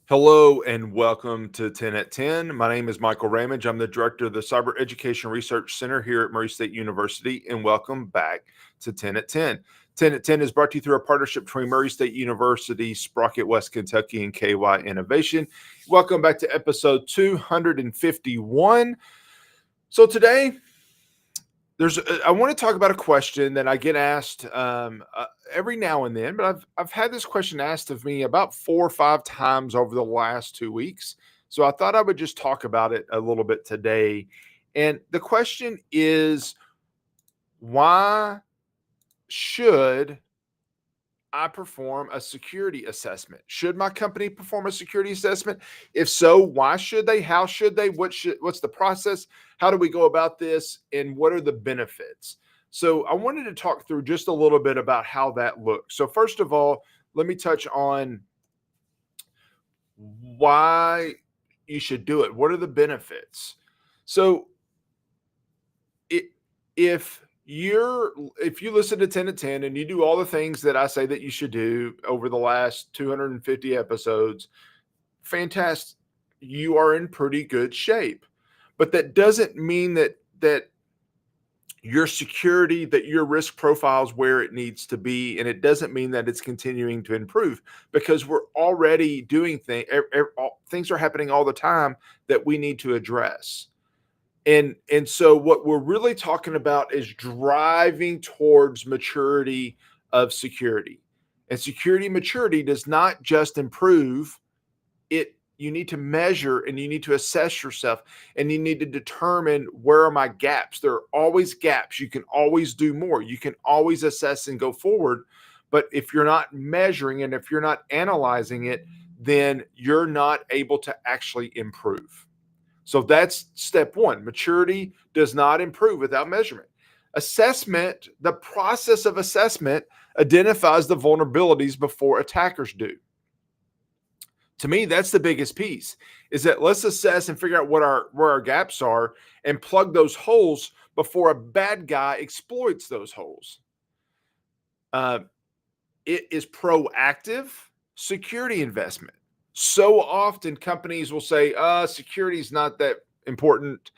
Hello and welcome to 10 at 10. My name is Michael Ramage. I'm the director of the Cyber Education Research Center here at Murray State University, and welcome back to 10 at 10. 10 at 10 is brought to you through a partnership between Murray State University, Sprocket, West Kentucky, and KY Innovation. Welcome back to episode 251. So today, I want to talk about a question that I get asked every now and then, but I've had this question asked of me about 4 or 5 times over the last 2 weeks. So I thought I would just talk about it a little bit today. And the question is, why should I perform a security assessment? Should my company perform a security assessment? If so, why should they? How should they? What's the process? How do we go about this? And what are the benefits? So I wanted to talk through just a little bit about how that looks. So first of all, let me touch on why you should do it. What are the benefits? So if you listen to 10 to 10 and you do all the things that I say that you should do over the last 250 episodes, fantastic. You are in pretty good shape. But that doesn't mean that your security, that your risk profile is where it needs to be, and it doesn't mean that it's continuing to improve, because we're already doing things are happening all the time that we need to address. And so what we're really talking about is driving towards maturity of security. And security maturity does not just improve it. You need to measure and you need to assess yourself, and you need to determine, where are my gaps? There are always gaps. You can always do more. You can always assess and go forward. But if you're not measuring and if you're not analyzing it, then you're not able to actually improve. So that's step one. Maturity does not improve without measurement. Assessment, the process of assessment, identifies the vulnerabilities before attackers do. To me, that's the biggest piece, is that let's assess and figure out where our gaps are and plug those holes before a bad guy exploits those holes. It is proactive security investment. So often companies will say, security is not that important.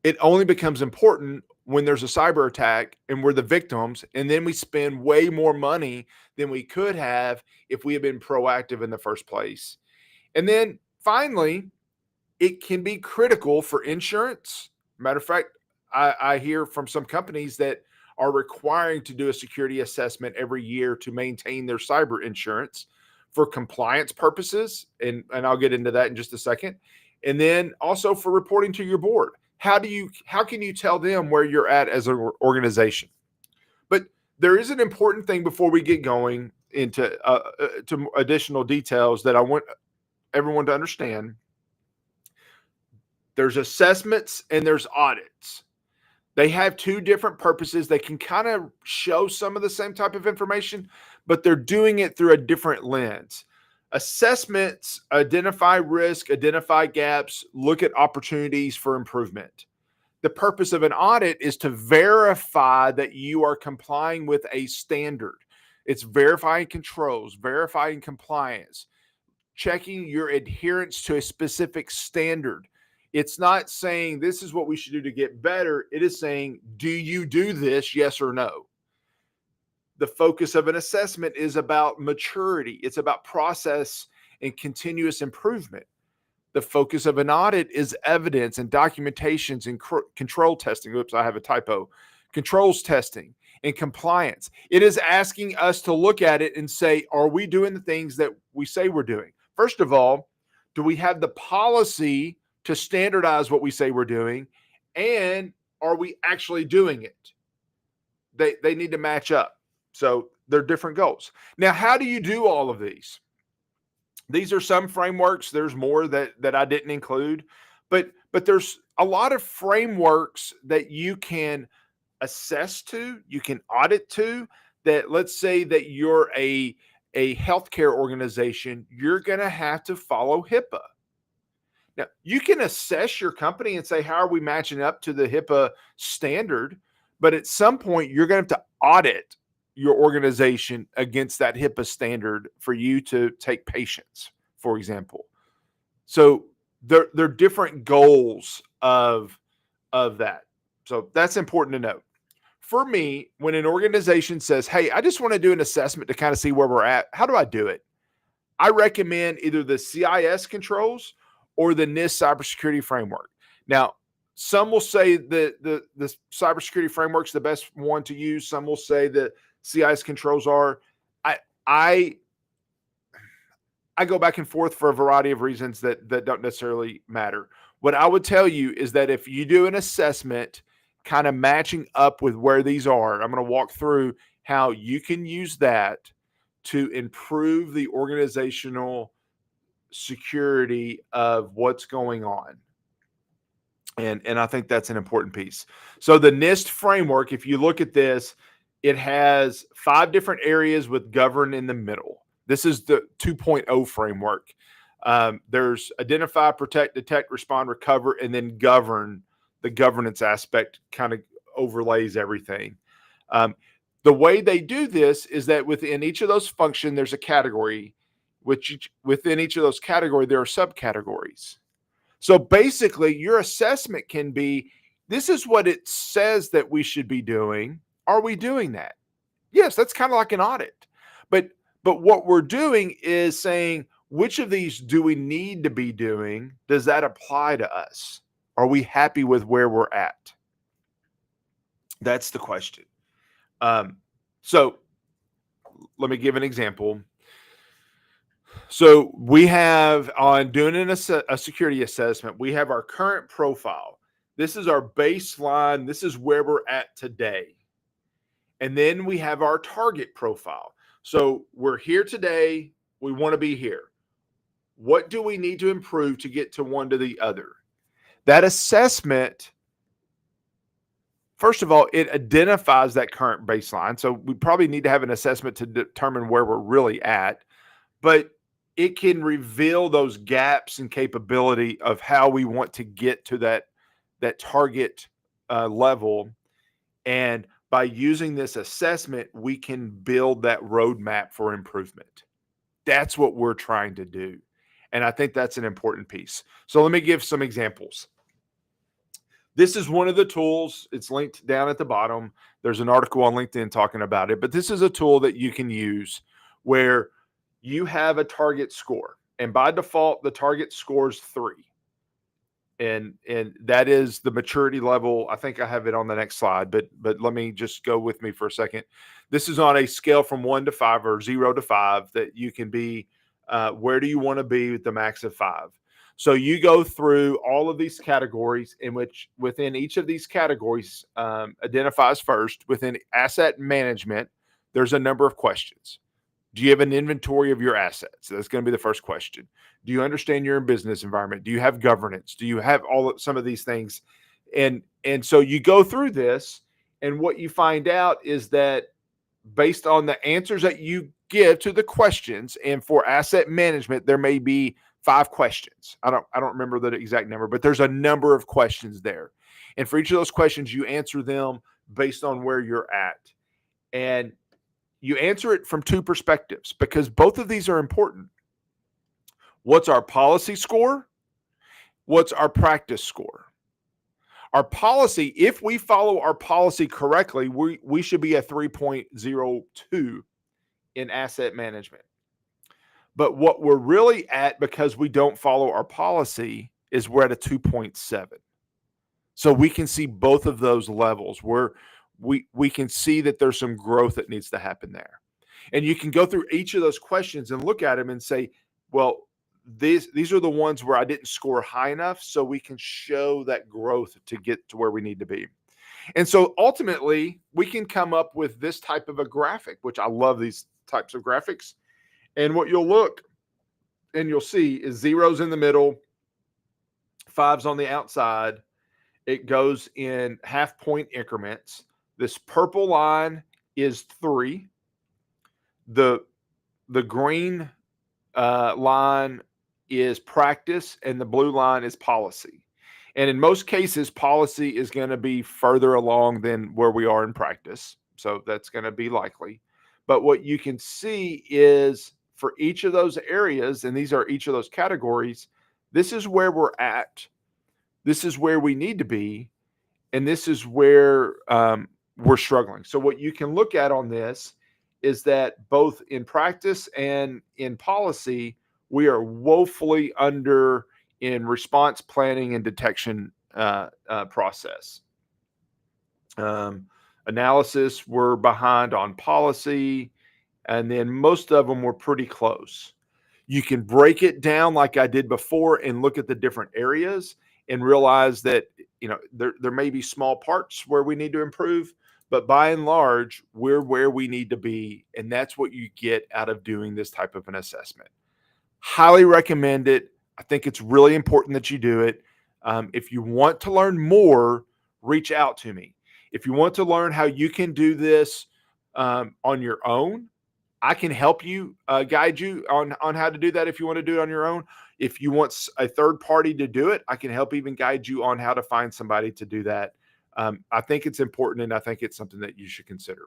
It only becomes important when there's a cyber attack and we're the victims, and then we spend way more money than we could have if we had been proactive in the first place. And then finally, it can be critical for insurance. Matter of fact, I hear from some companies that are requiring to do a security assessment every year to maintain their cyber insurance for compliance purposes. And I'll get into that in just a second. And then also for reporting to your board. How can you tell them where you're at as an organization? But there is an important thing before we get going into to additional details that I want everyone to understand. There's assessments and there's audits. They have two different purposes. They can kind of show some of the same type of information, but they're doing it through a different lens. Assessments identify risk, identify gaps, look at opportunities for improvement. The purpose of an audit is to verify that you are complying with a standard. It's verifying controls, verifying compliance, checking your adherence to a specific standard. It's not saying this is what we should do to get better. It is saying, do you do this, yes or no? The focus of an assessment is about maturity. It's about process and continuous improvement. The focus of an audit is evidence and documentations and control testing. Oops, I have a typo. Controls testing and compliance. It is asking us to look at it and say, are we doing the things that we say we're doing? First of all, do we have the policy to standardize what we say we're doing? And are we actually doing it? They need to match up. So they're different goals. Now, how do you do all of these? These are some frameworks. There's more that I didn't include, but there's a lot of frameworks that you can assess to, you can audit to. That, let's say that you're a healthcare organization, you're going to have to follow HIPAA. Now, you can assess your company and say, how are we matching up to the HIPAA standard? But at some point, you're going to have to audit your organization against that HIPAA standard for you to take patients, for example. So they're different goals of that. So that's important to know. For me, when an organization says, "Hey, I just want to do an assessment to kind of see where we're at," how do I do it? I recommend either the CIS controls or the NIST cybersecurity framework. Now, some will say that the cybersecurity framework is the best one to use. Some will say that CIS controls are. I I I go back and forth for a variety of reasons that don't necessarily matter. What I would tell you is that if you do an assessment kind of matching up with where these are, I'm going to walk through how you can use that to improve the organizational security of what's going on. And I think that's an important piece. So the NIST framework, if you look at this, it has 5 different areas with govern in the middle. This is the 2.0 framework. There's identify, protect, detect, respond, recover, and then govern. The governance aspect kind of overlays everything. The way they do this is that within each of those functions, there's a category. Which within each of those categories, there are subcategories. So basically, your assessment can be, this is what it says that we should be doing. Are we doing that? Yes, that's kind of like an audit. But what we're doing is saying, which of these do we need to be doing? Does that apply to us? Are we happy with where we're at? That's the question. So let me give an example. So we have, on doing a security assessment, we have our current profile. This is our baseline. This is where we're at today. And then we have our target profile. So we're here today. We want to be here. What do we need to improve to get to one to the other? That assessment, first of all, it identifies that current baseline. So we probably need to have an assessment to determine where we're really at. But it can reveal those gaps in capability of how we want to get to that target level. And by using this assessment, we can build that roadmap for improvement. That's what we're trying to do. And I think that's an important piece. So let me give some examples. This is one of the tools. It's linked down at the bottom. There's an article on LinkedIn talking about it, but this is a tool that you can use where you have a target score, and by default, the target score is 3. And that is the maturity level. I think I have it on the next slide, but let me just go with me for a second. This is on a scale from 1 to 5 or 0 to 5 that you can be, where do you want to be with the max of 5? So you go through all of these categories, in which within each of these categories identifies first. Within asset management, there's a number of questions. Do you have an inventory of your assets? That's going to be the first question. Do you understand your business environment? Do you have governance? Do you have some of these things? And so you go through this, and what you find out is that based on the answers that you give to the questions, and for asset management, there may be 5 questions. I don't remember the exact number, but there's a number of questions there. And for each of those questions, you answer them based on where you're at. And you answer it from 2 perspectives, because both of these are important. What's our policy score? What's our practice score? Our policy, if we follow our policy correctly, we should be a 3.02 in asset management. But what we're really at, because we don't follow our policy, is we're at a 2.7. So we can see both of those levels where we can see that there's some growth that needs to happen there. And you can go through each of those questions and look at them and say, well, these are the ones where I didn't score high enough, so we can show that growth to get to where we need to be. And so ultimately, we can come up with this type of a graphic, which I love these types of graphics. And what you'll look and you'll see is 0's in the middle, 5's on the outside. It goes in half-point increments. This purple line is 3. The green line is practice, and the blue line is policy. And in most cases, policy is going to be further along than where we are in practice. So that's going to be likely. But what you can see is for each of those areas, and these are each of those categories, this is where we're at. This is where we need to be. And this is where we're struggling. So what you can look at on this is that both in practice and in policy, we are woefully under in response planning and detection process. Analysis, we're behind on policy, and then most of them were pretty close. You can break it down like I did before and look at the different areas and realize that, you know, there may be small parts where we need to improve, but by and large, we're where we need to be. And that's what you get out of doing this type of an assessment. Highly recommend it. I think it's really important that you do it. If you want to learn more, reach out to me. If you want to learn how you can do this on your own, I can help you, guide you on how to do that if you want to do it on your own. If you want a third party to do it, I can help even guide you on how to find somebody to do that. I think it's important, and I think it's something that you should consider.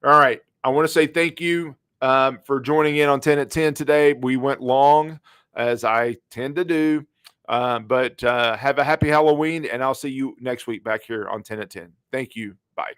All right. I want to say thank you for joining in on 10 at 10 today. We went long, as I tend to do, but have a happy Halloween, and I'll see you next week back here on 10 at 10. Thank you. Bye.